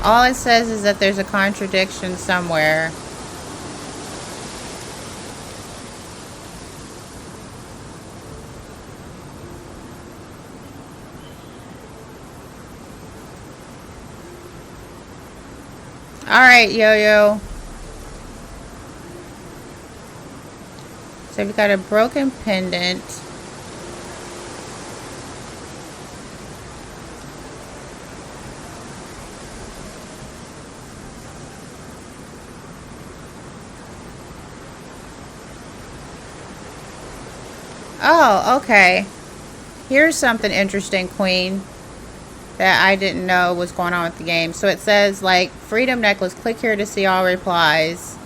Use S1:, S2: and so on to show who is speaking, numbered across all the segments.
S1: All it says is that there's a contradiction somewhere. Alright, Yo-Yo. So we've got a broken pendant. Oh, okay. Here's something interesting, Queen, that I didn't know was going on with the game. So it says, like, Freedom Necklace. Click here to see all replies.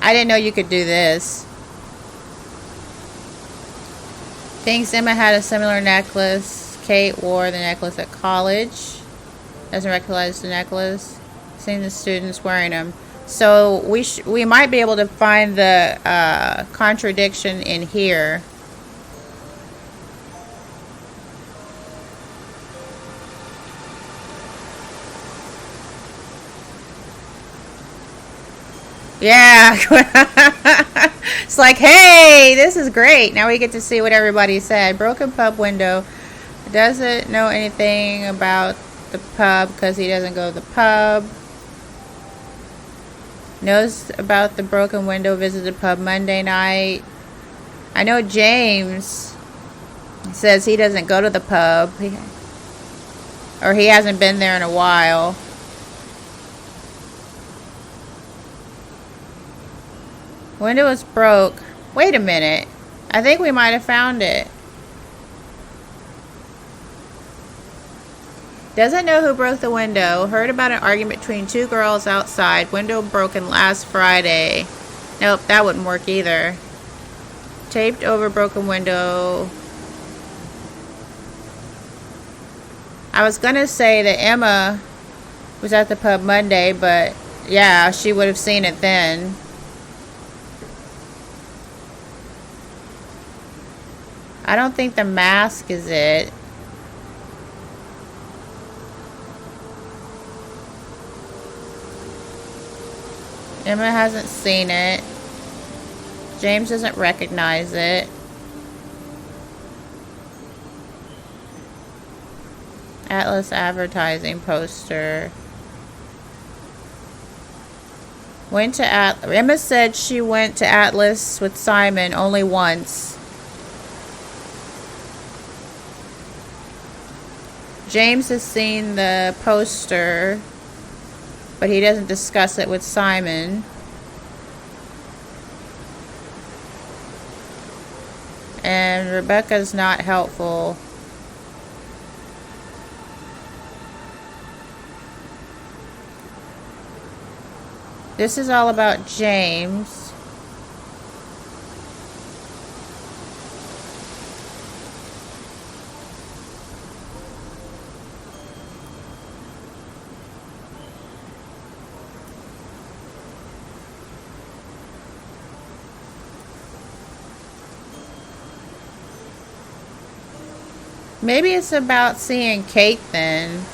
S1: I didn't know you could do this. Thinks Emma had a similar necklace. Kate wore the necklace at college. Doesn't recognize the necklace. Seen the students wearing them. So we might be able to find the contradiction in here. Yeah. It's like, hey, this is great. Now we get to see what everybody said. Broken pub window. Doesn't know anything about the pub because he doesn't go to the pub. Knows about the broken window. Visited the pub Monday night. I know James says he doesn't go to the pub. Or he hasn't been there in a while. Window is broke. Wait a minute. I think we might have found it. Doesn't know who broke the window. Heard about an argument between two girls outside. Window broken last Friday. Nope, that wouldn't work either. Taped over broken window. I was gonna say that Emma was at the pub Monday, but yeah, she would have seen it then. I don't think the mask is it. Emma hasn't seen it. James doesn't recognize it. Atlas advertising poster. Went to Emma said she went to Atlas with Simon only once. James has seen the poster, but he doesn't discuss it with Simon. And Rebecca's not helpful. This is all about James. Maybe it's about seeing Kate then.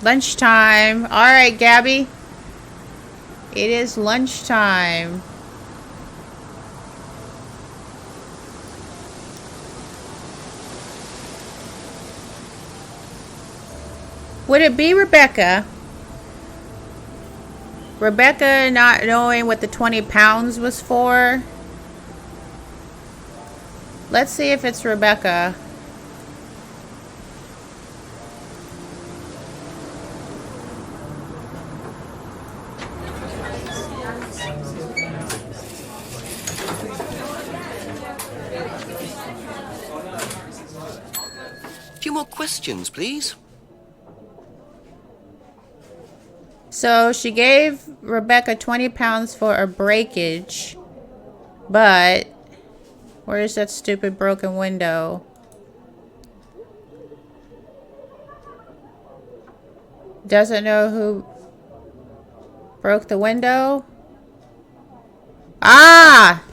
S1: Lunchtime. Alright, Gabby. It is lunchtime. Would it be Rebecca? Rebecca not knowing what the 20 pounds was for? Let's see if it's Rebecca.
S2: A few more questions, please.
S1: So she gave Rebecca 20 pounds for a breakage, but where's that stupid broken window? Doesn't know who broke the window. Ah!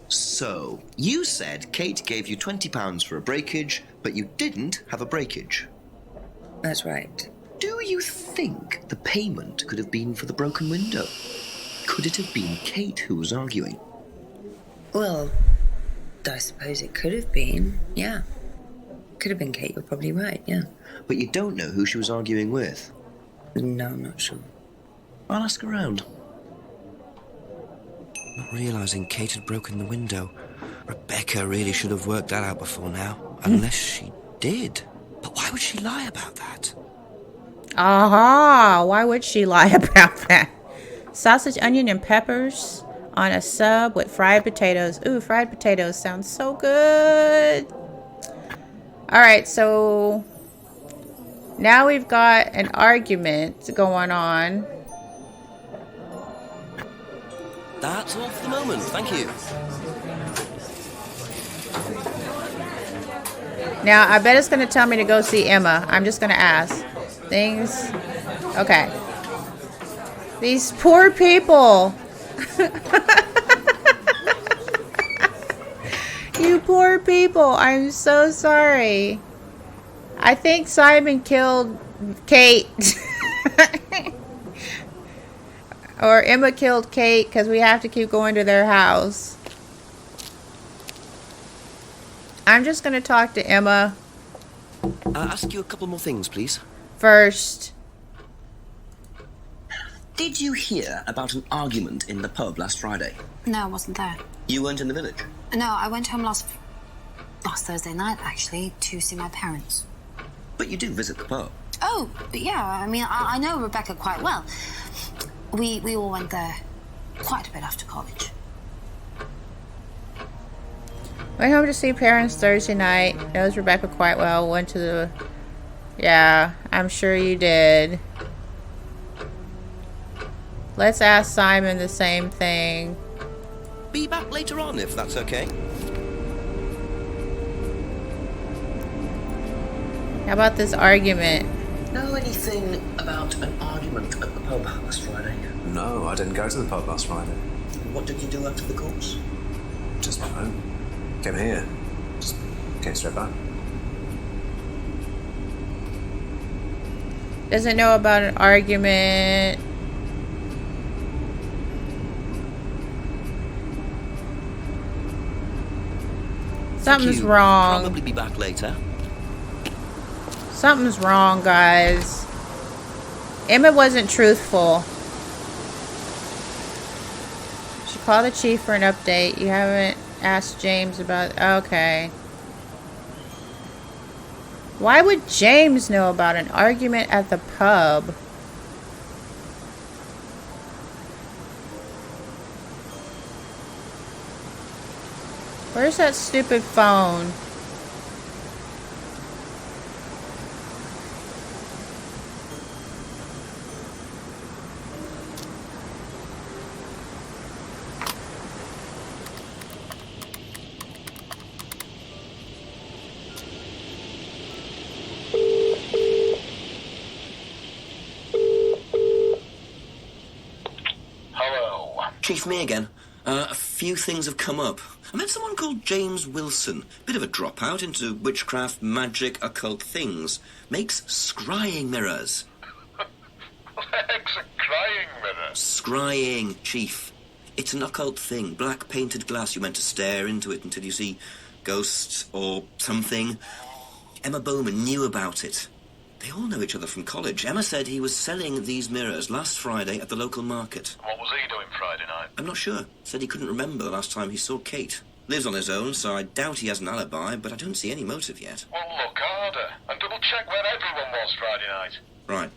S2: So, you said Kate gave you £20 for a breakage, but you didn't have a breakage.
S3: That's right.
S2: Do you think the payment could have been for the broken window? Could it have been Kate who was arguing?
S3: Well, I suppose it could have been, yeah. Could have been Kate, you're probably right, yeah.
S2: But you don't know who she was arguing with.
S3: No, I'm not sure.
S2: I'll ask around. Not realising Kate had broken the window. Rebecca really should have worked that out before now. Unless she did. But why would she lie about that?
S1: Aha! Why would she lie about that? Sausage, onion, and peppers on a sub with fried potatoes. Ooh, fried potatoes sounds so good. Alright, so now we've got an argument going on.
S2: That's all for the moment, thank you.
S1: Now, I bet it's going to tell me to go see Emma. I'm just going to ask. Things. Okay. These poor people. You poor people. I'm so sorry. I think Simon killed Kate. Or Emma killed Kate because we have to keep going to their house. I'm just going to talk to Emma
S2: Ask you a couple more things, please.
S1: first.
S2: Did you hear about an argument in the pub last Friday?
S4: No, I wasn't there.
S2: You weren't in the village?
S4: No, I went home last Thursday night, actually, to see my parents.
S2: But you do visit the pub.
S4: Oh, yeah, I mean, I know Rebecca quite well. We all went there quite a bit after college.
S1: Went home to see parents Thursday night. Knows Rebecca quite well. Went to the... Yeah, I'm sure you did. Let's ask Simon the same thing.
S2: Be back later on, if that's okay.
S1: How about this argument?
S2: Know anything about an argument at the pub last Friday?
S5: No, I didn't go to the pub last Friday.
S2: What did you do after the course?
S5: Just went home. Came here. Just came straight back.
S1: Doesn't know about an argument. Something's wrong.
S2: Probably be back later.
S1: Something's wrong, guys. Emma wasn't truthful. She called the chief for an update. You haven't asked James about... Okay. Why would James know about an argument at the pub? Where's that stupid phone?
S2: Chief, me again. A few things have come up. I met someone called James Wilson. Bit of a dropout into witchcraft, magic, occult things. Makes scrying mirrors.
S6: What's a crying mirror?
S2: Scrying, Chief. It's an occult thing. Black painted glass. You're meant to stare into it until you see ghosts or something. Emma Bowman knew about it. They all know each other from college. Emma said he was selling these mirrors last Friday at the local market.
S6: What was he doing Friday night?
S2: I'm not sure. Said he couldn't remember the last time he saw Kate. Lives on his own, so I doubt he has an alibi, but I don't see any motive yet.
S6: Well, look harder and double check where everyone was Friday night.
S2: Right.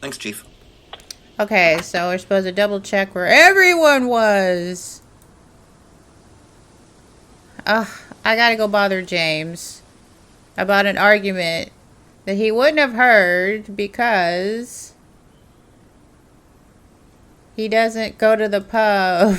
S2: Thanks, Chief.
S1: Okay, so we're supposed to double check where everyone was. Ugh, I gotta go bother James about an argument that he wouldn't have heard because he doesn't go to the pub.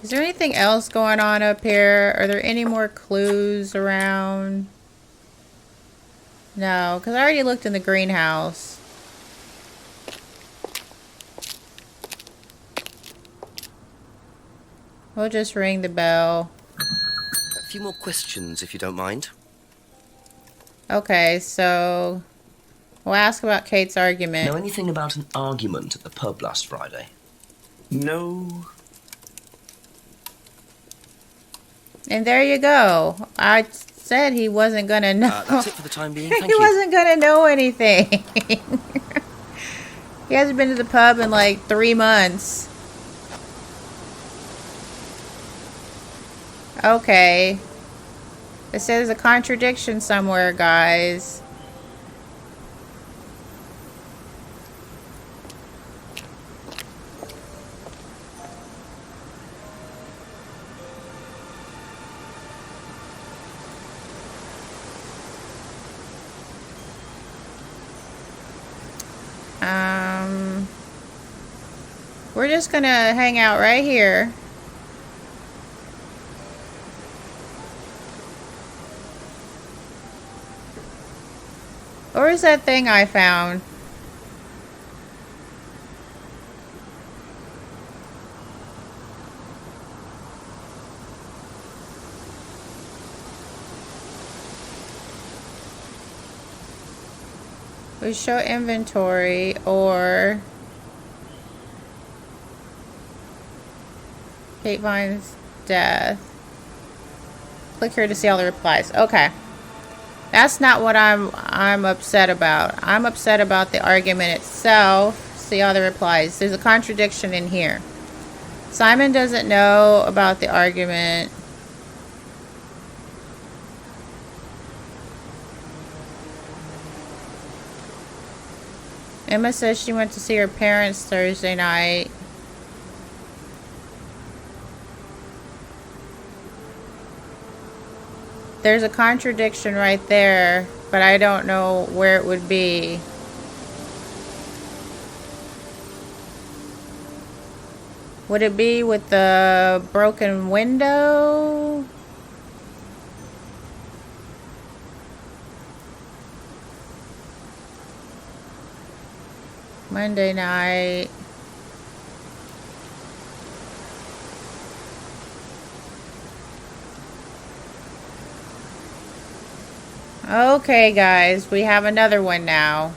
S1: Is there anything else going on up here? Are there any more clues around? No, because I already looked in the greenhouse. We'll just ring the bell.
S7: A few more questions, if you don't mind.
S1: Okay, so we'll ask about Kate's argument.
S7: Know anything about an argument at the pub last Friday?
S5: No.
S1: And there you go. I said he wasn't gonna know.
S7: That's it for the time being. Thank
S1: He
S7: you.
S1: wasn't gonna know anything. He hasn't been to the pub in like 3 months. Okay. It says a contradiction somewhere, guys. We're just gonna hang out right here. Where's that thing I found? We show inventory or Kate Vine's death. Click here to see all the replies. Okay. That's not what I'm upset about. I'm upset about the argument itself. See all the replies. There's a contradiction in here. Simon doesn't know about the argument. Emma says she went to see her parents Thursday night. There's a contradiction right there, but I don't know where it would be. Would it be with the broken window? Monday night. Okay, guys, we have another one now.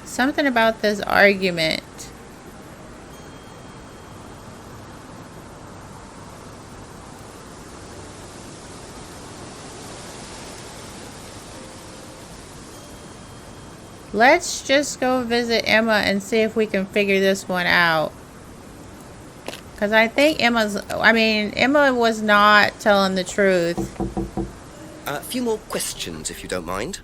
S1: Something about this argument. Let's just go visit Emma and see if we can figure this one out. Because I think Emma was not telling the truth.
S7: A few more questions, if you don't mind.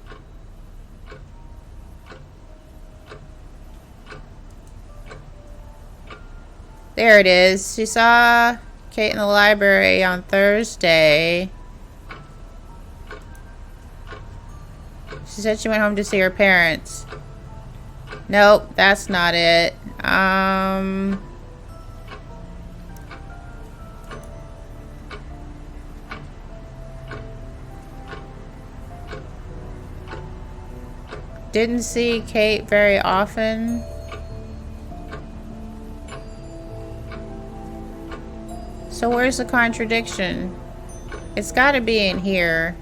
S1: There it is. She saw Kate in the library on Thursday. She said she went home to see her parents. Nope, that's not it. Didn't see Kate very often. So where's the contradiction? It's got to be in here.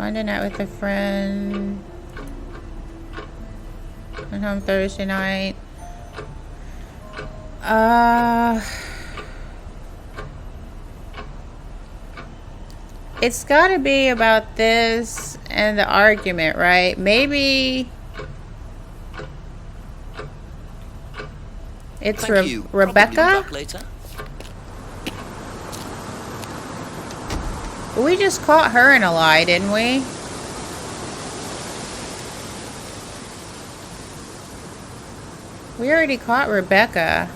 S1: Monday night with a friend. Went home Thursday night. It's gotta be about this and the argument, right? Maybe it's
S7: Thank you. Probably be
S1: Rebecca?
S7: back later.
S1: We just caught her in a lie, didn't we? We already caught Rebecca.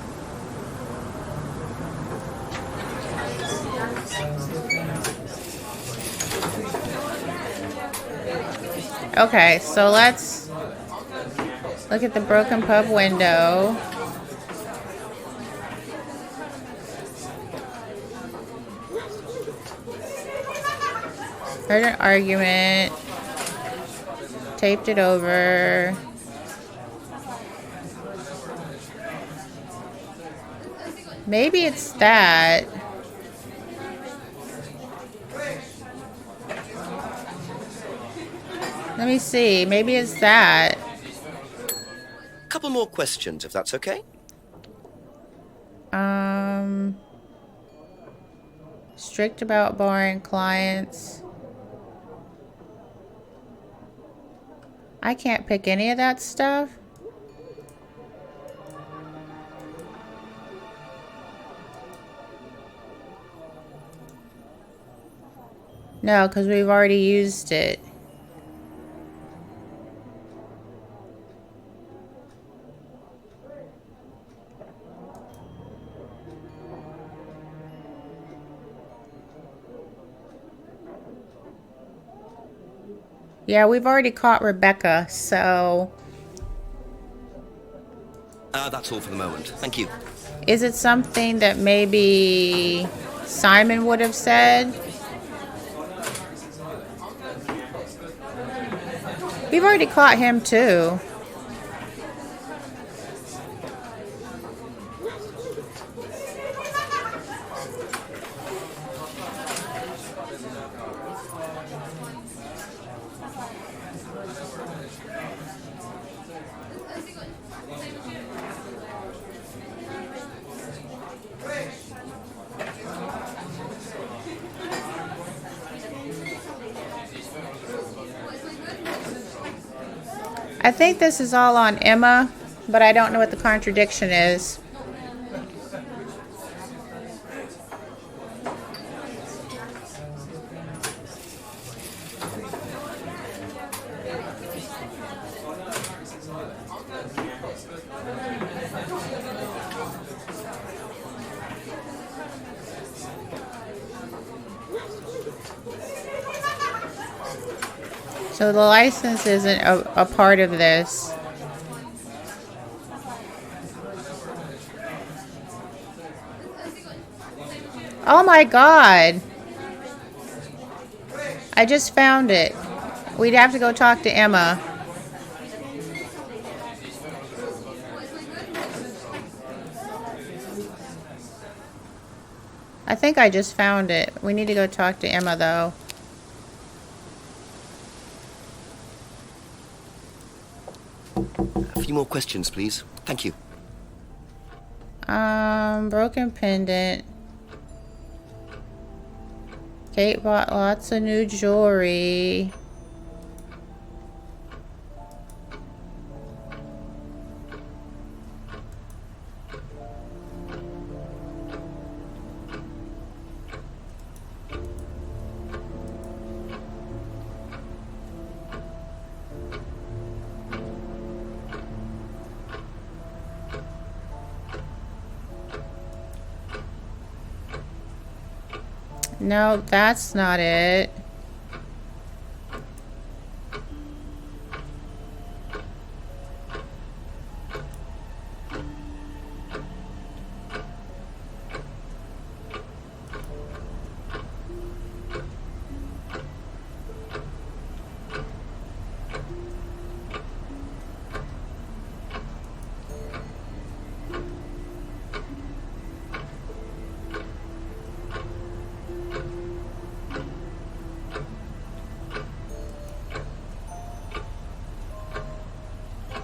S1: Okay, so let's look at the broken pub window. Heard an argument. Taped it over. Maybe it's that. Let me see. Maybe it's that.
S7: Couple more questions, if that's okay.
S1: Strict about barring clients. I can't pick any of that stuff. No, because we've already used it. Yeah, we've already caught Rebecca, so...
S7: That's all for the moment. Thank you.
S1: Is it something that maybe Simon would have said? We've already caught him too. I think this is all on Emma, but I don't know what the contradiction is. So the license isn't a part of this. Oh my God. I just found it. We'd have to go talk to Emma. I think I just found it. We need to go talk to Emma though.
S7: A few more questions, please. Thank you.
S1: Broken pendant. Kate bought lots of new jewelry. No, that's not it.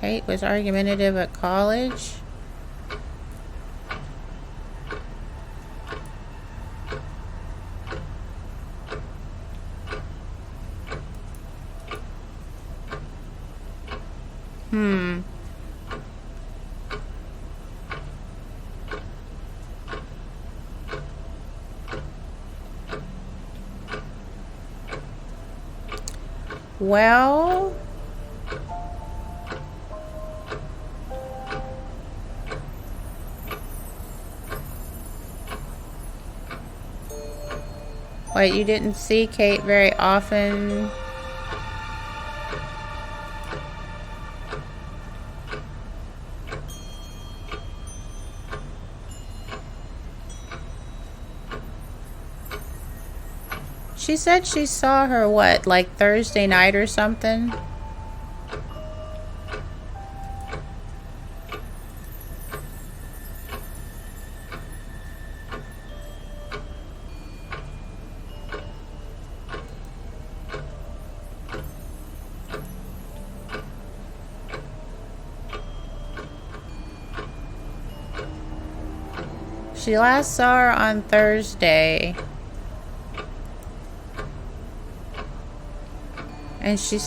S1: Kate was argumentative at college. Well, wait, you didn't see Kate very often? She said she saw her, what, like Thursday night or something? She last saw her on Thursday. And she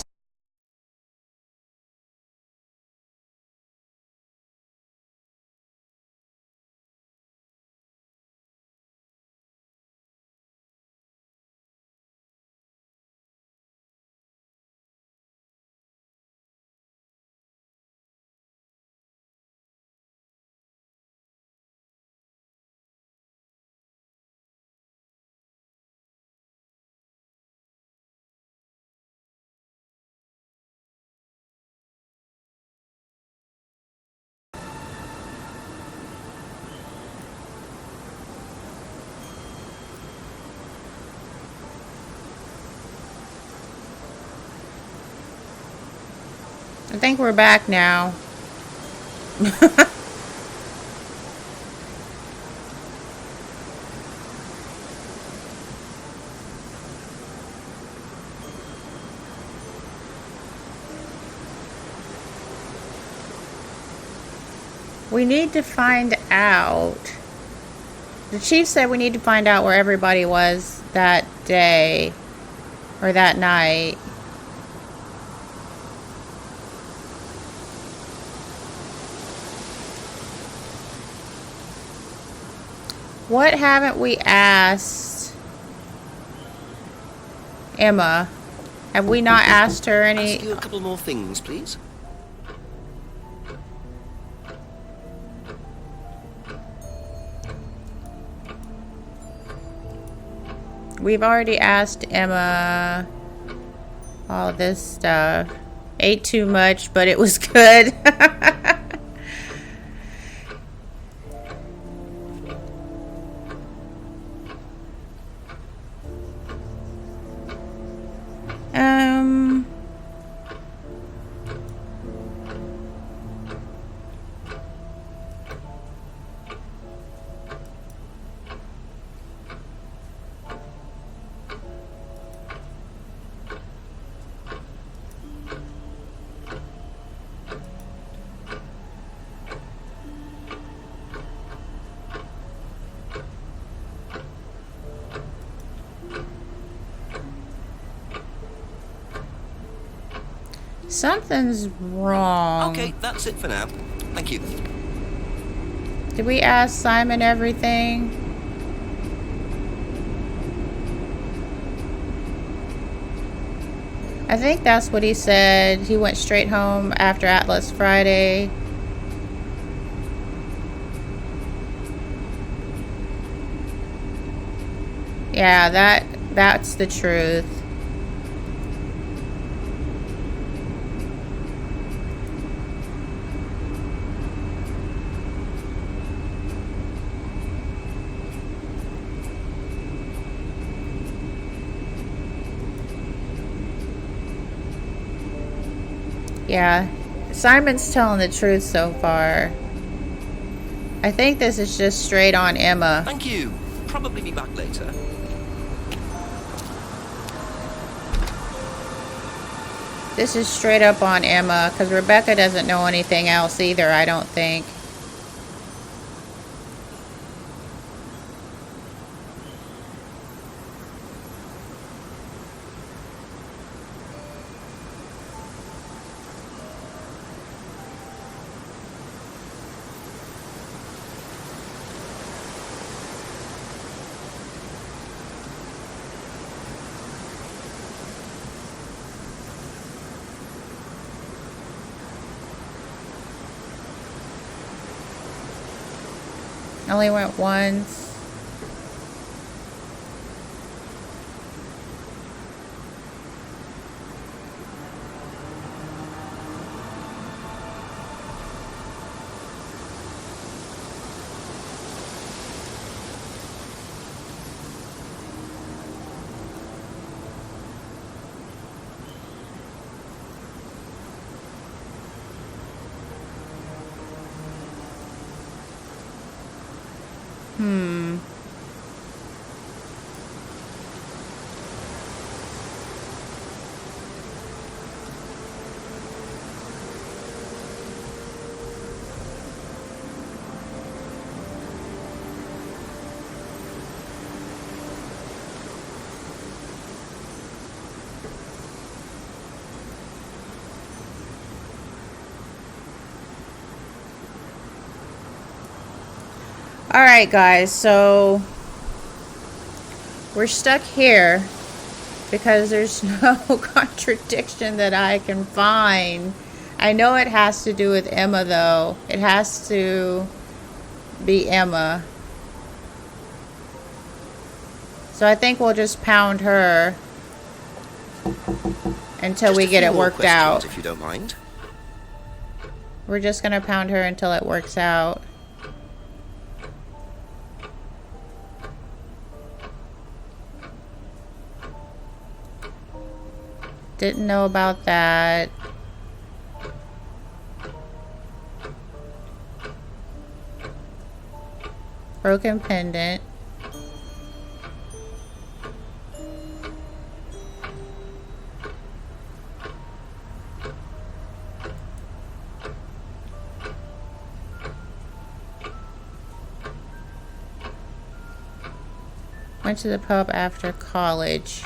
S1: I think we're back now. We need to find out. The chief said we need to find out where everybody was that day or that night. What haven't we asked Emma? Have we not asked her any?
S7: Ask you a couple more things, please.
S1: We've already asked Emma all this stuff. Ate too much, but it was good. um... Something's wrong.
S7: Okay, that's it for now. Thank you.
S1: Did we ask Simon everything? I think that's what he said. He went straight home after Atlas Friday. Yeah, that's the truth. Yeah, Simon's telling the truth so far. I think this is just straight on Emma.
S7: Thank you. Probably be back later.
S1: This is straight up on Emma, because Rebecca doesn't know anything else either, I don't think. Only went once. Alright guys, so we're stuck here because there's no contradiction that I can find. I know it has to do with Emma though. It has to be Emma. So I think we'll just pound her until we get it worked out.
S7: If you don't mind.
S1: We're just gonna pound her until it works out. Didn't know about that. Broken pendant. Went to the pub after college.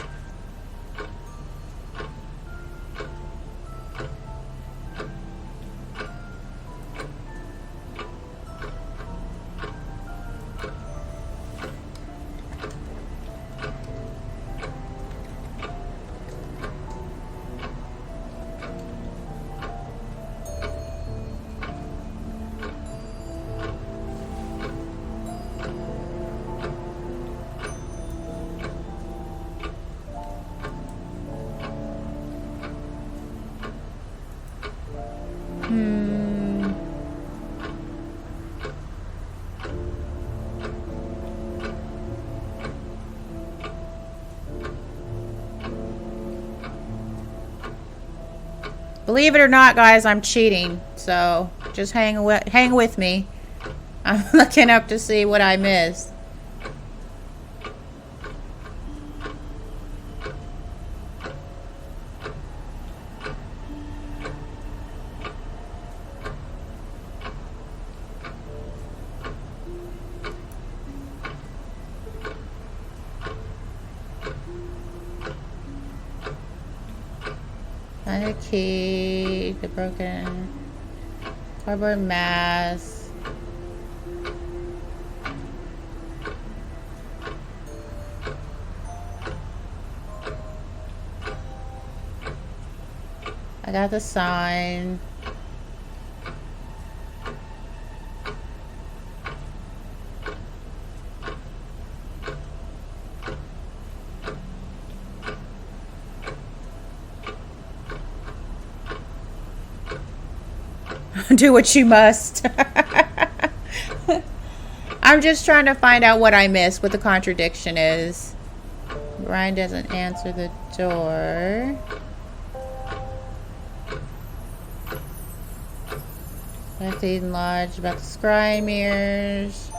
S1: Believe it or not, guys, I'm cheating. So just hang with me. I'm looking up to see what I missed. Find a key, the broken cardboard mask. I got the sign. Do what you must. I'm just trying to find out what I missed, what the contradiction is. Brian doesn't answer the door. Left Eden Lodge about the scry mirrors.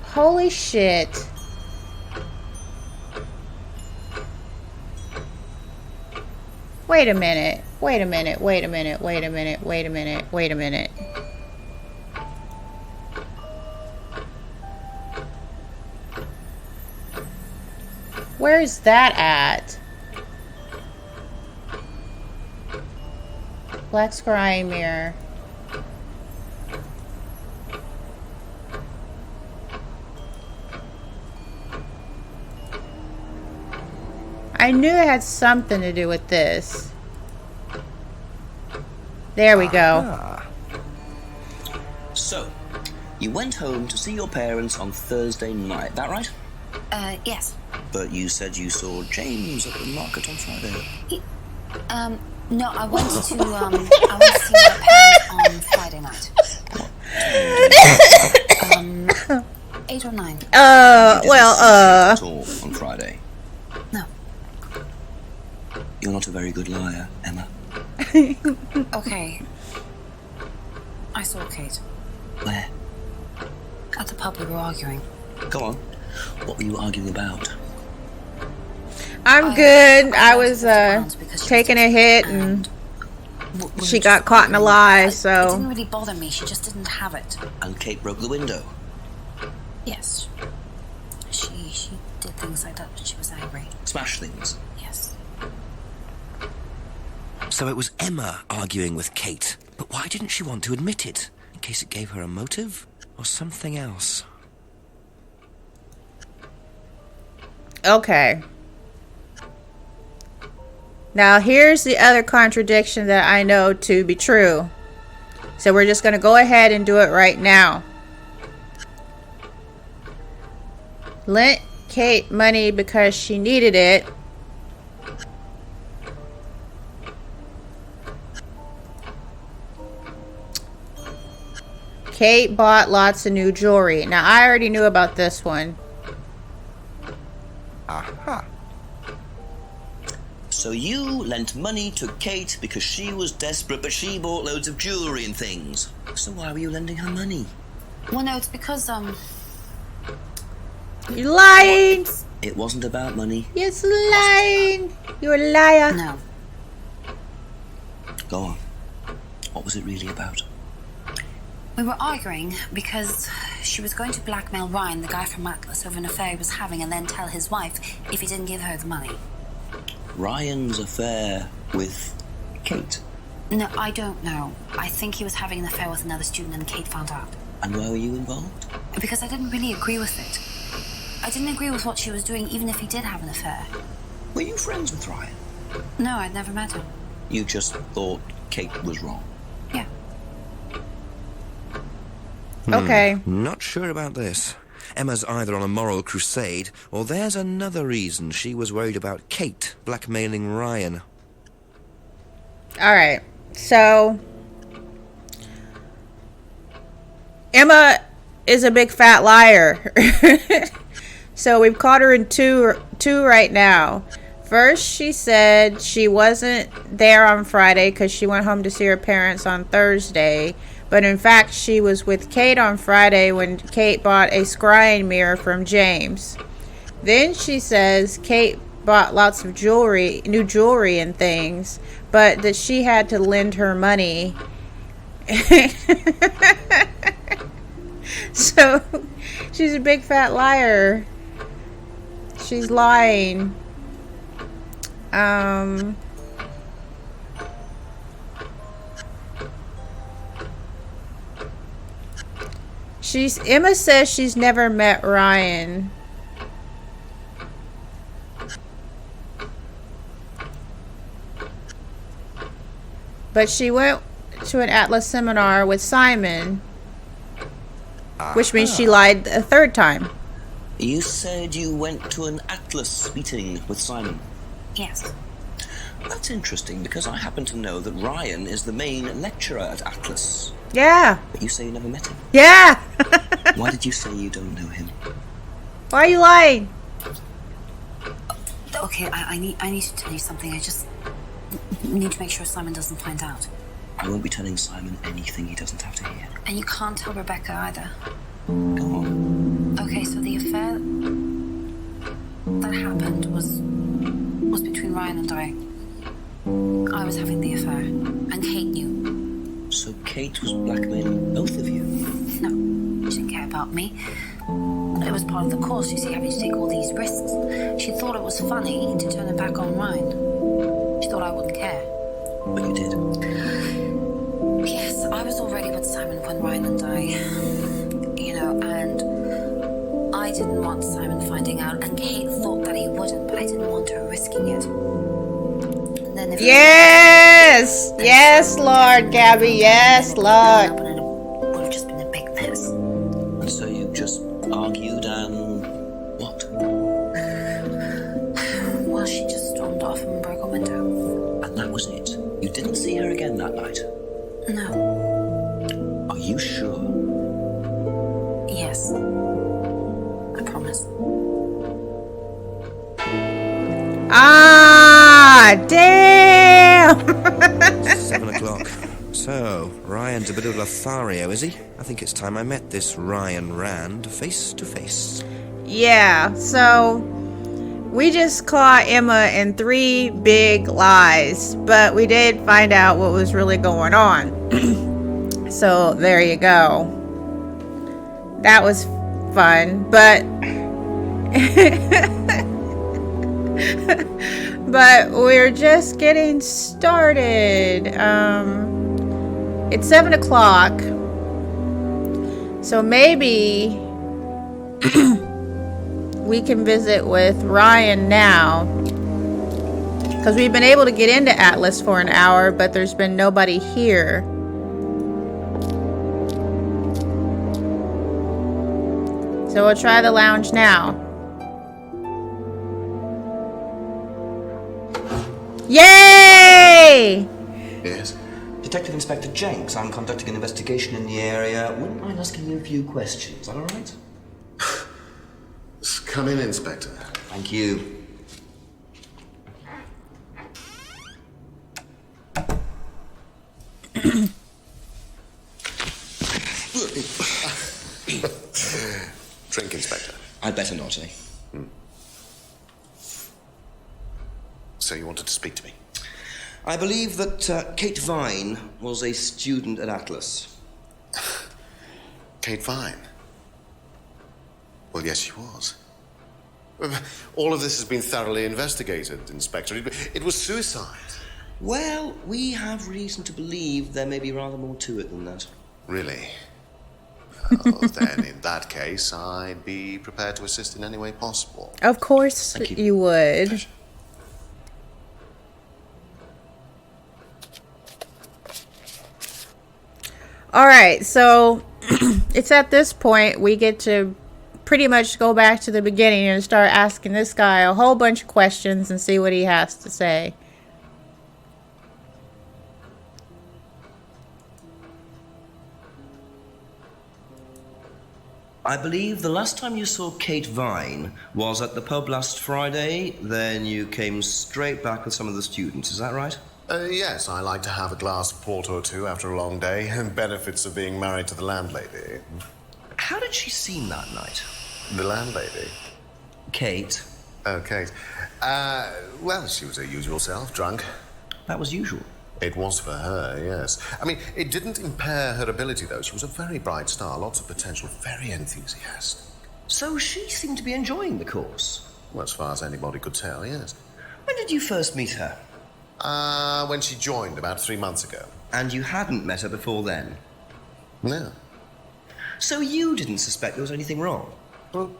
S1: Holy shit. Wait a minute. Wait a minute. Wait a minute. Wait a minute. Wait a minute. Wait a minute. Where's that at? Black scrying mirror. I knew it had something to do with this. There we go.
S7: So, you went home to see your parents on Thursday night, that right?
S4: Yes.
S7: But you said you saw James at the market on Friday.
S4: No, I went to see my parents on Friday night. 8 or 9.
S7: At all on Friday.
S4: No.
S7: You're not a very good liar, Emma.
S4: Okay. I saw Kate.
S7: Where?
S4: At the pub we were arguing.
S7: Go on. What were you arguing about?
S1: I'm good. I was taking a hit and she got caught in a lie,
S4: It
S1: so...
S4: didn't really bother me. She just didn't have it.
S7: And Kate broke the window.
S4: Yes. She did things like that when she was angry.
S7: Smash things.
S4: Yes.
S2: So it was Emma arguing with Kate. But why didn't she want to admit it? In case it gave her a motive? Or something else?
S1: Okay. Now here's the other contradiction that I know to be true. So we're just going to go ahead and do it right now. Lent Kate money because she needed it. Kate bought lots of new jewelry. Now I already knew about this one.
S5: Aha.
S7: So you lent money to Kate because she was desperate, but she bought loads of jewellery and things. So why were you lending her money?
S4: Well, no, it's because,
S1: You're lying.
S7: It wasn't about money.
S1: Yes, lying. You're a liar.
S4: No.
S7: Go on. What was it really about?
S4: We were arguing because she was going to blackmail Ryan, the guy from Atlas, over an affair he was having, and then tell his wife if he didn't give her the money.
S7: Ryan's affair with Kate.
S4: No, I don't know. I think he was having an affair with another student and Kate found out.
S7: And why were you involved?
S4: Because I didn't really agree with it. I didn't agree with what she was doing, even if he did have an affair.
S7: Were you friends with Ryan?
S4: No, I'd never met him.
S7: You just thought Kate was wrong.
S4: Yeah.
S1: Okay.
S2: Not sure about this. Emma's either on a moral crusade, or there's another reason she was worried about Kate blackmailing Ryan.
S1: Alright. So Emma is a big fat liar. So we've caught her in two right now. First, she said she wasn't there on Friday because she went home to see her parents on Thursday. But in fact, she was with Kate on Friday when Kate bought a scrying mirror from James. Then she says Kate bought lots of jewelry, new jewelry and things, but that she had to lend her money. So, she's a big fat liar. She's lying. Emma says she's never met Ryan. But she went to an Atlas seminar with Simon, which means she lied a third time.
S7: You said you went to an Atlas meeting with Simon.
S4: Yes.
S7: That's interesting because I happen to know that Ryan is the main lecturer at Atlas.
S1: Yeah.
S7: But you say you never met him.
S1: Yeah.
S7: Why did you say you don't know him?
S1: Why are you lying?
S4: Okay, I need to tell you something. I just need to make sure Simon doesn't find out.
S7: I won't be telling Simon anything he doesn't have to hear.
S4: And you can't tell Rebecca either.
S7: Go on.
S4: Okay, so the affair that happened was between Ryan and I. I was having the affair, and Kate knew.
S7: So Kate was blackmailing both of you?
S4: No, she didn't care about me. It was part of the course, you see, having to take all these risks. She thought it was funny to turn her back on Ryan. She thought I wouldn't care.
S7: But you did.
S4: Yes, I was already with Simon when Ryan and I... You know, and I didn't want Simon finding out, and Kate thought that he wouldn't, but I didn't want her risking it. And then if
S1: Yes! Yes, Lord, Gabby. Yes, Lord.
S4: It would have just been a big mess.
S7: And so you just argued and what?
S4: Well, she just stormed off and broke a window.
S7: And that was it? You didn't see her again that night?
S4: No.
S7: Are you sure?
S4: Yes. I promise.
S1: Ah, damn!
S2: 7 o'clock. So, Ryan's a bit of Lothario, is he? I think it's time I met this Ryan Rand face to face.
S1: Yeah, so we just caught Emma in 3 big lies, but we did find out what was really going on. So there you go. That was fun, but but we're just getting started. It's 7 o'clock, so maybe we can visit with Ryan now, because we've been able to get into Atlas for an hour, but there's been nobody here. So we'll try the lounge now. Yay!
S5: Yes?
S7: Detective Inspector Jenks, I'm conducting an investigation in the area. Wouldn't mind asking you a few questions, is that all right?
S5: Come in, Inspector.
S7: Thank you.
S5: Drink, Inspector.
S7: I'd better not, eh?
S5: So you wanted to speak to me?
S7: I believe that Kate Vine was a student at Atlas.
S5: Kate Vine? Well, yes, she was. All of this has been thoroughly investigated, Inspector. It was suicide.
S7: Well, we have reason to believe there may be rather more to it than that.
S5: Really? Well, then, in that case, I'd be prepared to assist in any way possible.
S1: Of course
S7: Thank you.
S1: you would. Alright, so it's at this point we get to pretty much go back to the beginning and start asking this guy a whole bunch of questions and see what he has to say.
S7: I believe the last time you saw Kate Vine was at the pub last Friday, then you came straight back with some of the students, is that right?
S5: Yes, I like to have a glass of port or two after a long day, and benefits of being married to the landlady.
S7: How did she seem that night?
S5: The landlady?
S7: Kate.
S5: Oh, Kate. Well, she was her usual self, drunk.
S7: That was usual.
S5: It was for her, yes. I mean, it didn't impair her ability, though. She was a very bright star, lots of potential, very enthusiastic.
S7: So she seemed to be enjoying the course.
S5: Well, as far as anybody could tell, yes.
S7: When did you first meet her?
S5: When she joined about 3 months ago.
S7: And you hadn't met her before then?
S5: No.
S7: So you didn't suspect there was anything wrong?
S5: Well,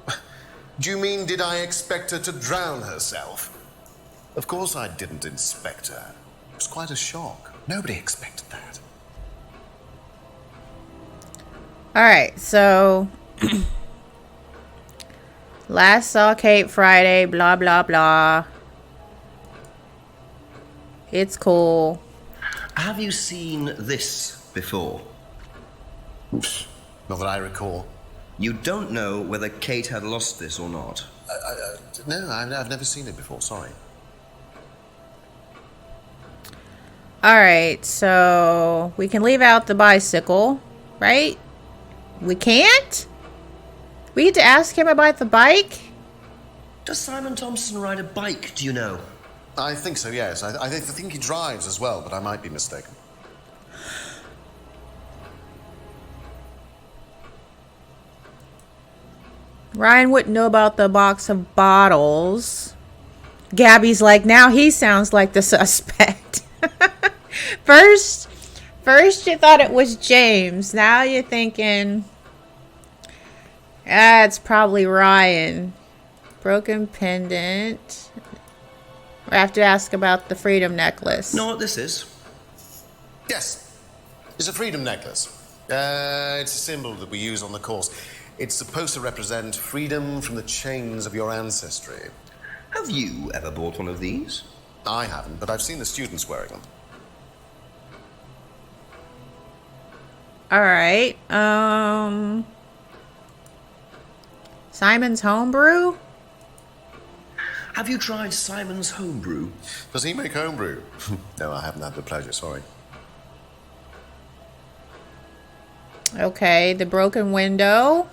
S5: do you mean did I expect her to drown herself? Of course I didn't inspect her. It was quite a shock. Nobody expected that.
S1: Alright, so last saw Kate Friday, blah blah blah. It's cool.
S7: Have you seen this before?
S5: Not that I recall.
S7: You don't know whether Kate had lost this or not?
S5: No, I've never seen it before, sorry.
S1: Alright, so we can leave out the bicycle, right? We can't? We get to ask him about the bike?
S7: Does Simon Thompson ride a bike, do you know?
S5: I think so, yes. I think he drives as well, but I might be mistaken.
S1: Ryan wouldn't know about the box of bottles. Gabby's like, now he sounds like the suspect. First you thought it was James. Now you're thinking, it's probably Ryan. Broken pendant. We have to ask about the freedom necklace.
S7: Know what this is?
S5: Yes. It's a freedom necklace. It's a symbol that we use on the course. It's supposed to represent freedom from the chains of your ancestry.
S7: Have you ever bought one of these?
S5: I haven't, but I've seen the students wearing them.
S1: All right. Simon's homebrew?
S7: Have you tried Simon's homebrew?
S5: Does he make homebrew? No, I haven't had the pleasure, sorry.
S1: Okay, the broken window.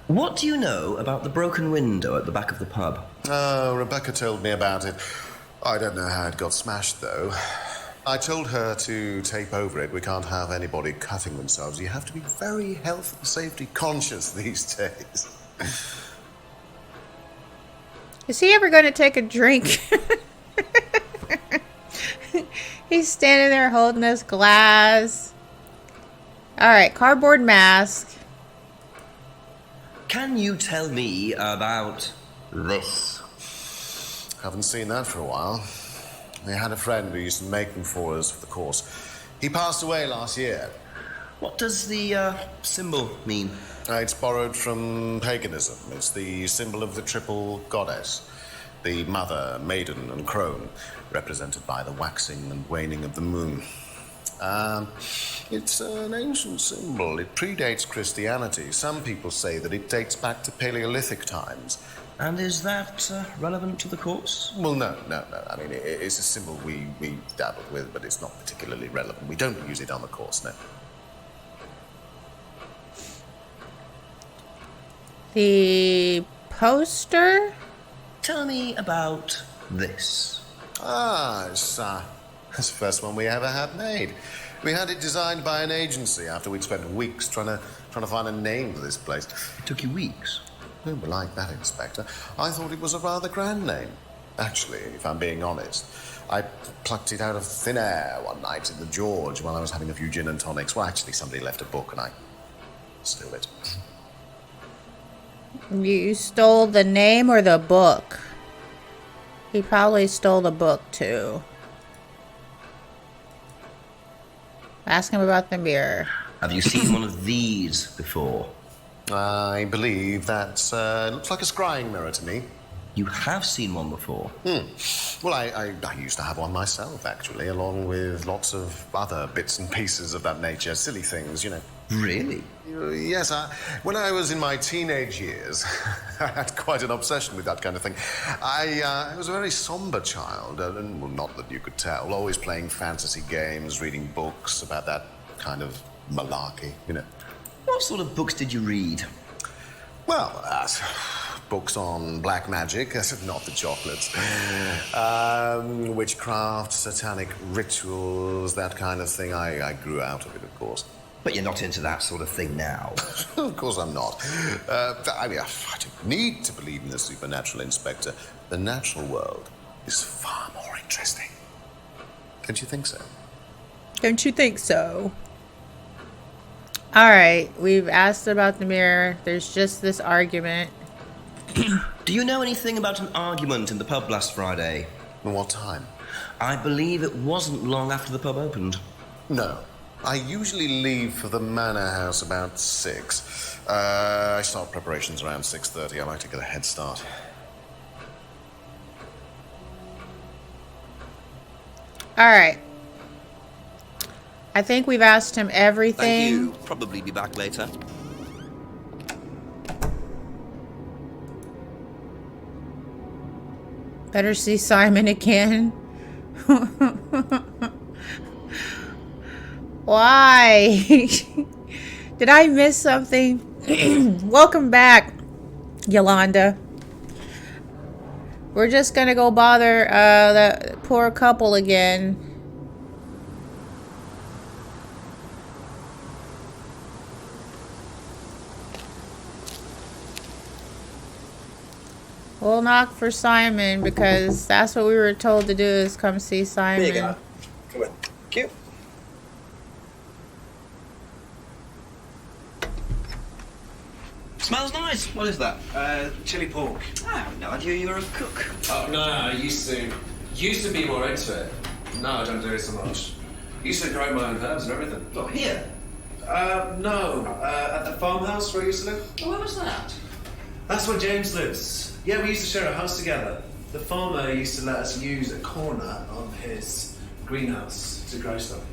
S7: What do you know about the broken window at the back of the pub?
S5: Oh, Rebecca told me about it. I don't know how it got smashed, though. I told her to tape over it. We can't have anybody cutting themselves. You have to be very health and safety conscious these days.
S1: Is he ever going to take a drink? He's standing there holding this glass. All right, cardboard mask.
S7: Can you tell me about this?
S5: Haven't seen that for a while. We had a friend who used to make them for us for the course. He passed away last year.
S7: What does the symbol mean?
S5: It's borrowed from paganism. It's the symbol of the triple goddess. The mother, maiden, and crone, represented by the waxing and waning of the moon. It's an ancient symbol. It predates Christianity. Some people say that it dates back to Paleolithic times.
S7: And is that relevant to the course?
S5: Well, no. I mean, it's a symbol we dabbled with, but it's not particularly relevant. We don't use it on the course, no.
S1: The poster?
S7: Tell me about this.
S5: It's the first one we ever had made. We had it designed by an agency after we'd spent weeks trying to find a name for this place.
S7: It took you weeks.
S5: Don't be like that, Inspector. I thought it was a rather grand name. Actually, if I'm being honest, I plucked it out of thin air one night in the George while I was having a few gin and tonics. Well, actually, somebody left a book and I stole it.
S1: You stole the name or the book? He probably stole the book too. Ask him about the mirror.
S7: Have you seen one of these before?
S5: I believe that looks like a scrying mirror to me.
S7: You have seen one before?
S5: Well, I used to have one myself, actually, along with lots of other bits and pieces of that nature. Silly things, you know.
S7: Really?
S5: Yes, when I was in my teenage years, I had quite an obsession with that kind of thing. I was a very somber child, and well, not that you could tell, always playing fantasy games, reading books about that kind of malarkey, you know.
S7: What sort of books did you read?
S5: Well, books on black magic, not the chocolates. Witchcraft, satanic rituals, that kind of thing. I grew out of it, of course.
S7: But you're not into that sort of thing now.
S5: Of course I'm not. I don't need to believe in the supernatural, Inspector. The natural world is far more interesting. Don't you think so?
S1: Don't you think so? All right, we've asked about the mirror. There's just this argument.
S7: Do you know anything about an argument in the pub last Friday?
S5: And what time?
S7: I believe it wasn't long after the pub opened.
S5: No. I usually leave for the manor house about 6. I start preparations around 6:30. I like to get a head start.
S1: All right. I think we've asked him everything.
S2: Thank you. Probably be back later.
S1: Better see Simon again. Why? Did I miss something? Welcome back, Yolanda. We're just gonna go bother that poor couple again. We'll knock for Simon because that's what we were told to do, is come see Simon.
S7: There you go. Come on. Cute. Smells nice. What is that?
S8: Chili pork.
S7: I have no idea you were a cook.
S8: Oh, no, I used to be more into it. No, I don't do it so much. Used to grow my own herbs and everything.
S7: Oh, here?
S8: No, at the farmhouse where I used to live.
S7: Oh, where was that?
S8: That's where James lives. Yeah, we used to share a house together. The farmer used to let us use a corner of his greenhouse to grow stuff.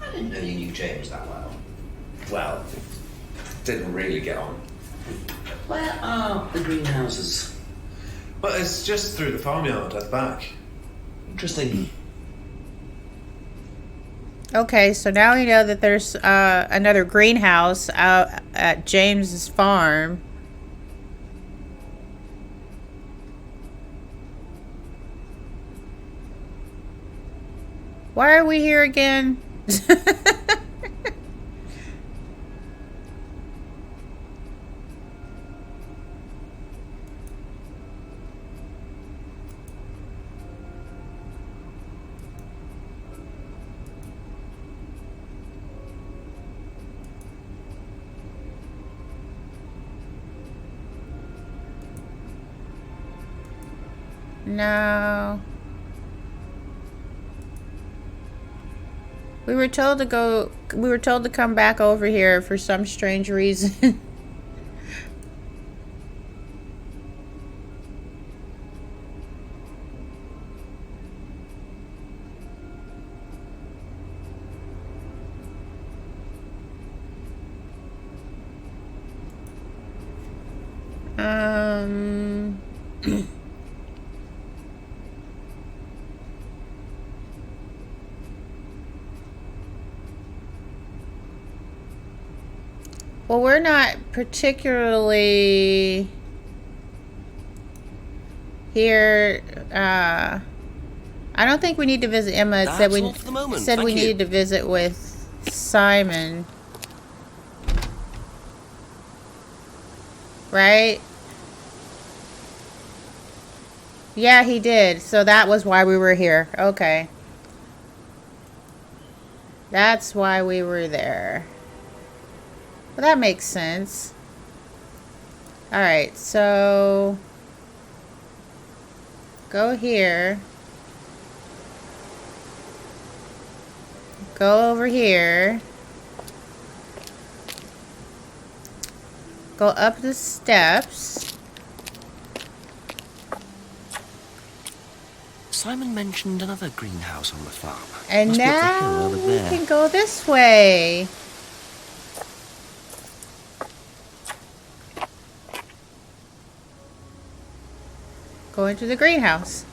S7: I didn't know you knew James that well.
S8: Well, didn't really get on.
S7: Where are the greenhouses?
S8: But it's just through the farmyard at the back.
S7: Interesting.
S1: Okay, so now we know that there's another greenhouse out at James's farm. Why are we here again? No. We were told to come back over here for some strange reason. Well, we're not particularly here. I don't think we need to visit Emma. It said we needed to visit with Simon. Right? Yeah, he did. So that was why we were here. Okay. That's why we were there. Well, that makes sense. Alright, so go here. Go over here. Go up the steps.
S7: Simon mentioned another greenhouse on the farm.
S1: And
S7: Must be up the
S1: now
S7: hill over
S1: we
S7: there.
S1: can go this way. Go into the greenhouse.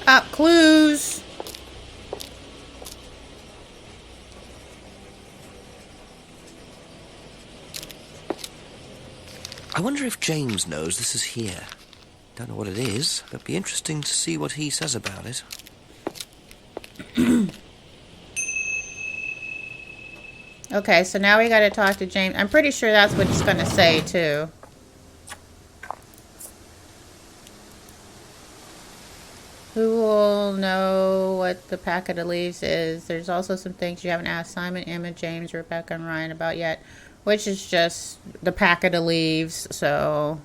S1: Up, clues.
S7: I wonder if James knows this is here. Don't know what it is, but it'd be interesting to see what he says about it.
S1: Okay, so now we gotta talk to James. I'm pretty sure that's what he's gonna say, too. Who will know what the packet of leaves is? There's also some things you haven't asked Simon, Emma, James, Rebecca, and Ryan about yet, which is just the packet of leaves, so...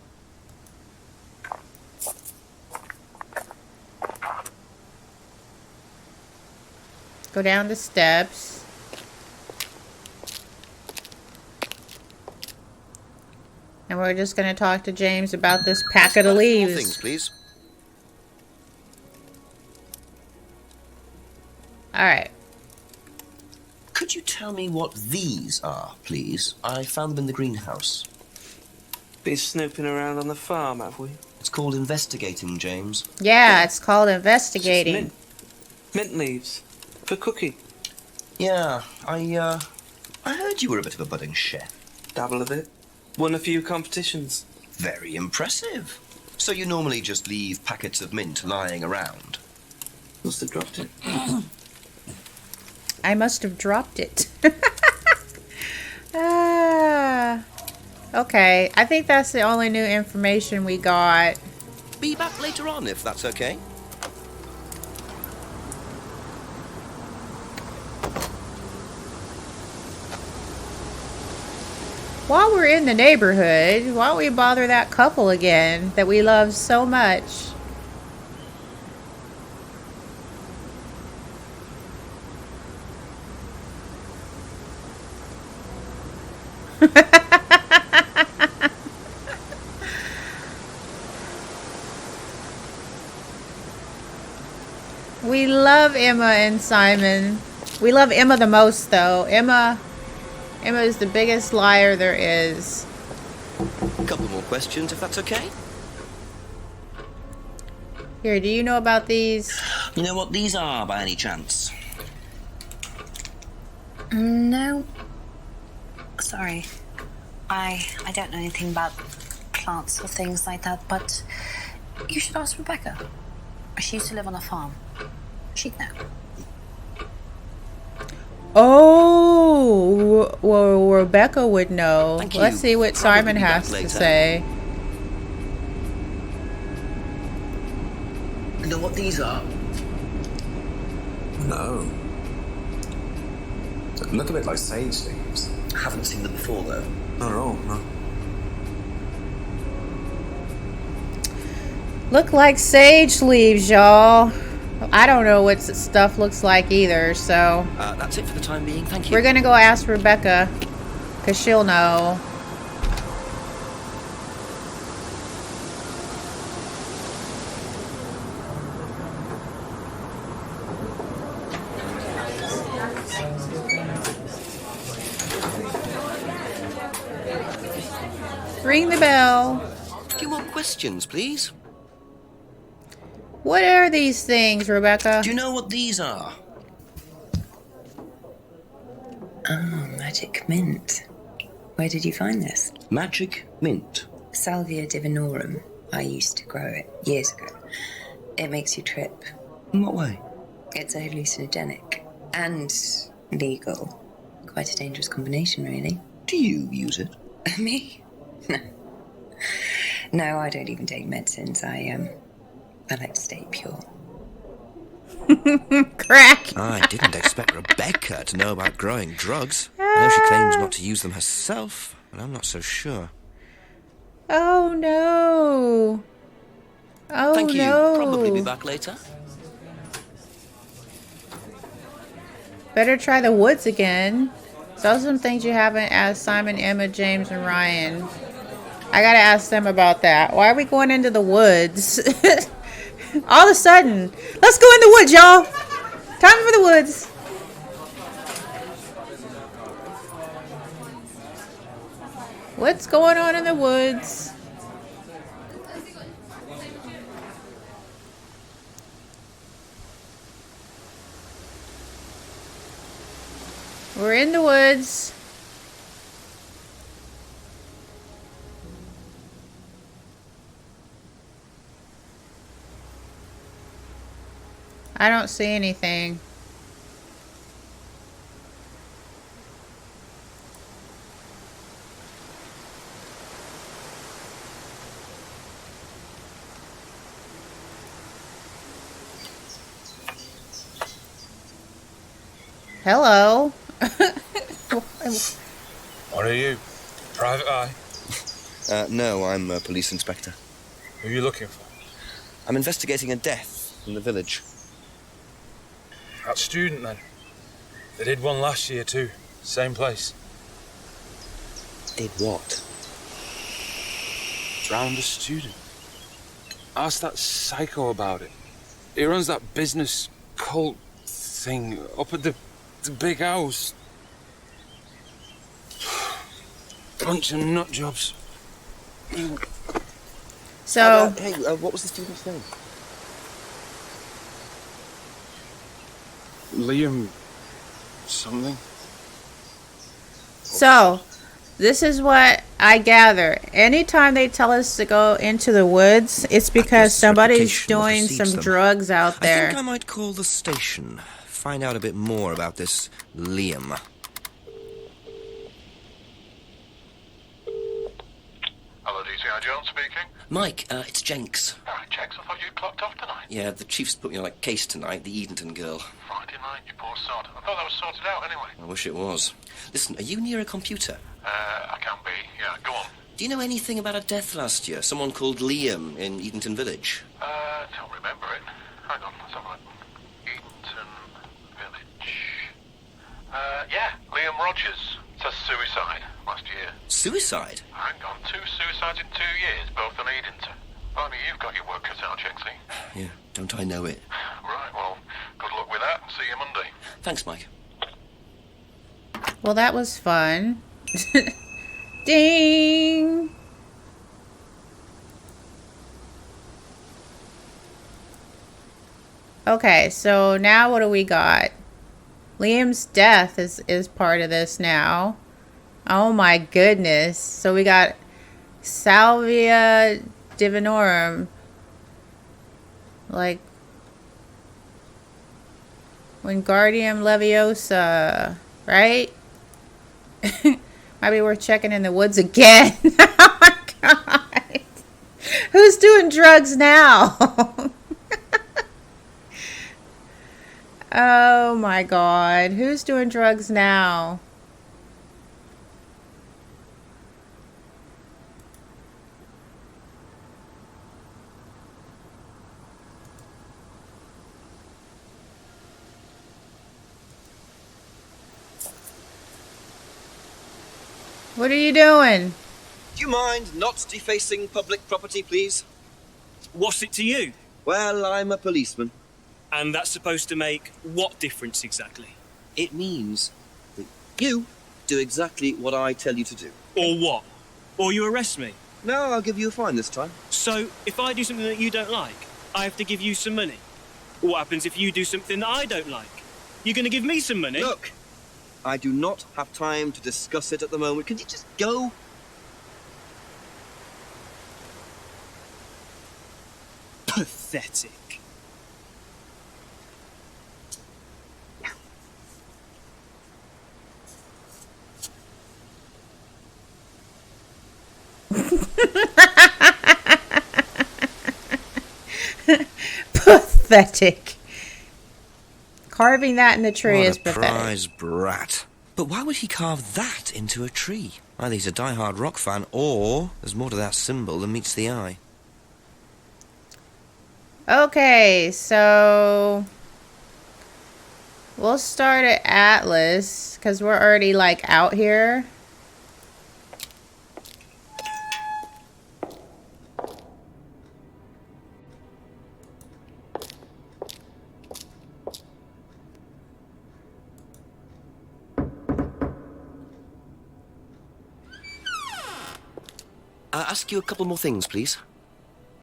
S1: Go down the steps. And we're just going to talk to James about this packet of leaves.
S7: More things, please.
S1: Alright.
S7: Could you tell me what these are, please? I found them in the greenhouse.
S9: Been snooping around on the farm, have we?
S7: It's called investigating, James.
S1: Yeah, it's called investigating.
S9: Mint leaves. For cooking.
S7: Yeah, I heard you were a bit of a budding chef.
S9: Dabble a bit. Won a few competitions.
S7: Very impressive. So you normally just leave packets of mint lying around?
S9: Must have dropped it.
S1: I must have dropped it. Okay, I think that's the only new information we got.
S7: Be back later on, if that's okay.
S1: While we're in the neighborhood, why don't we bother that couple again that we love so much? We love Emma and Simon. We love Emma the most, though. Emma is the biggest liar there is.
S7: A couple more questions, if that's okay.
S1: Here, do you know about these?
S7: You know what these are, by any chance?
S4: No. Sorry. I don't know anything about plants or things like that, but you should ask Rebecca. She used to live on a farm. She'd know.
S1: Oh, well, Rebecca would know.
S7: Thank you.
S1: Let's see what
S7: Probably
S1: Simon
S7: be back
S1: has to
S7: later.
S1: say.
S7: You know what these are?
S8: No. Look a bit like sage leaves.
S7: I haven't seen them before, though.
S8: Not at all, no.
S1: Look like sage leaves, y'all. I don't know what stuff looks like either, so
S7: That's it for the time being, thank you.
S1: we're gonna go ask Rebecca, because she'll know. Ring the bell.
S7: A few more questions, please.
S1: What are these things, Rebecca?
S7: Do you know what these are?
S3: Oh, magic mint. Where did you find this?
S7: Magic mint.
S3: Salvia divinorum. I used to grow it years ago. It makes you trip.
S7: In what way?
S3: It's a hallucinogenic and legal. Quite a dangerous combination, really.
S7: Do you use it?
S3: Me? No. No, I don't even take medicines. I like to stay pure.
S1: Crack.
S2: I didn't expect Rebecca to know about growing drugs. I know she claims not to use them herself, but I'm not so sure.
S1: Oh no. Oh
S7: Thank you.
S1: no.
S7: Probably be back later.
S1: Better try the woods again. So those are some things you haven't asked Simon, Emma, James, and Ryan. I gotta ask them about that. Why are we going into the woods? All of a sudden. Let's go in the woods, y'all. Time for the woods. What's going on in the woods? We're in the woods. I don't see anything. Hello.
S6: What are you? Private eye?
S2: No, I'm a police inspector.
S6: Who are you looking for?
S2: I'm investigating a death in the village.
S6: That student, then. They did one last year, too. Same place.
S2: Did what?
S6: Drowned a student. Ask that psycho about it. He runs that business cult thing up at the big house. Bunch of nut jobs.
S1: So,
S2: Hey, what was the student's name?
S6: Liam... something?
S1: So, this is what I gather. Anytime they tell us to go into the woods, it's because somebody's doing some drugs out there.
S2: I think I might call the station. Find out a bit more about this Liam.
S5: Hello, DCI Jones speaking.
S2: Mike, it's Jenks.
S5: Alright, Jenks, I thought you'd clocked off tonight.
S2: Yeah, the chief's put me on a case tonight, the Edenton girl.
S5: Friday night, you poor sod. I thought that was sorted out anyway.
S2: I wish it was. Listen, are you near a computer?
S5: I can be. Yeah, go on.
S2: Do you know anything about a death last year? Someone called Liam in Edenton Village?
S5: Don't remember it. Hang on, let's have a look. Edenton Village. Yeah, Liam Rogers. It says suicide last year.
S2: Suicide?
S5: Hang on, 2 suicides in 2 years, both on Edenton. Only you've got your work cut out, Jenksy.
S2: Yeah, don't I know it.
S5: Right, well, good luck with that. See you Monday.
S2: Thanks, Mike.
S1: Well, that was fun. Ding! Okay, so now what do we got? Liam's death is part of this now. Oh my goodness. So we got Salvia Divinorum. Like Wingardium Leviosa, right? Might be worth checking in the woods again. Oh my god. Who's doing drugs now? Oh my god. Who's doing drugs now? What are you doing?
S7: Do you mind not defacing public property, please?
S10: What's it to you?
S7: Well, I'm a policeman.
S10: And that's supposed to make what difference exactly?
S7: It means that you do exactly what I tell you to do.
S10: Or what? Or you arrest me?
S7: No, I'll give you a fine this time.
S10: So, if I do something that you don't like, I have to give you some money? What happens if you do something that I don't like? You're going to give me some money?
S7: Look, I do not have time to discuss it at the moment. Can you just go?
S10: Pathetic.
S1: Pathetic. Carving that in the tree
S2: What
S1: is
S2: a
S1: pathetic.
S2: prize brat. But why would he carve that into a tree? Either he's a die-hard rock fan, or there's more to that symbol than meets the eye.
S1: Okay, so we'll start at Atlas because we're already like out here.
S2: Ask you a couple more things, please.